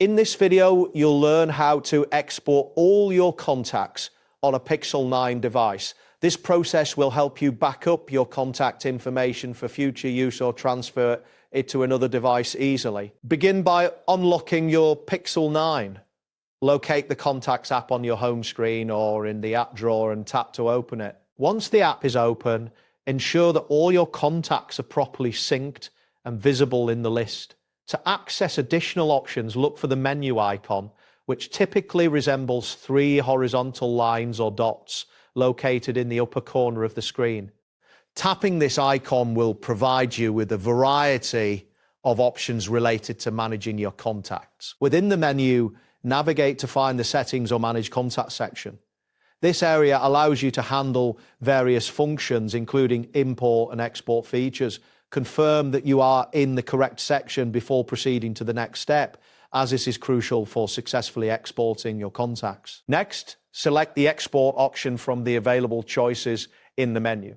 In this video, you'll learn how to export all your contacts on a Pixel 9 device. This process will help you back up your contact information for future use or transfer it to another device easily. Begin by unlocking your Pixel 9. Locate the Contacts app on your home screen or in the app drawer and tap to open it. Once the app is open, ensure that all your contacts are properly synced and visible in the list. To access additional options, look for the menu icon, which typically resembles three horizontal lines or dots located in the upper corner of the screen. Tapping this icon will provide you with a variety of options related to managing your contacts. Within the menu, navigate to find the Settings or Manage Contact section. This area allows you to handle various functions, including import and export features. Confirm that you are in the correct section before proceeding to the next step, as this is crucial for successfully exporting your contacts. Next, select the export option from the available choices in the menu.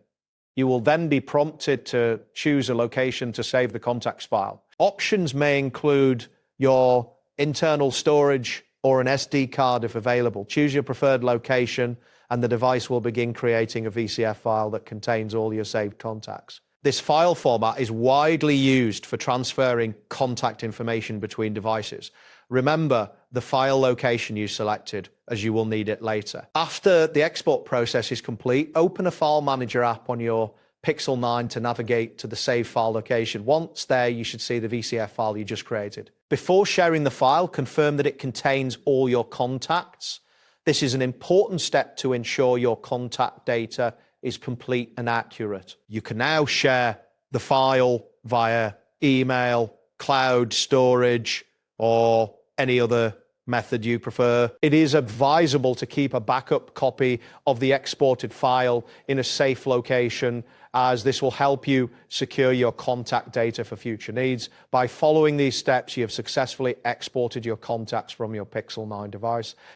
You will then be prompted to choose a location to save the contacts file. Options may include your internal storage or an SD card if available. Choose your preferred location and the device will begin creating a VCF file that contains all your saved contacts. This file format is widely used for transferring contact information between devices. Remember the file location you selected, as you will need it later. After the export process is complete, open a File Manager app on your Pixel 9 to navigate to the save file location. Once there, you should see the VCF file you just created. Before sharing the file, confirm that it contains all your contacts. This is an important step to ensure your contact data is complete and accurate. You can now share the file via email, cloud storage, or any other method you prefer. It is advisable to keep a backup copy of the exported file in a safe location, as this will help you secure your contact data for future needs. By following these steps, you have successfully exported your contacts from your Pixel 9 device.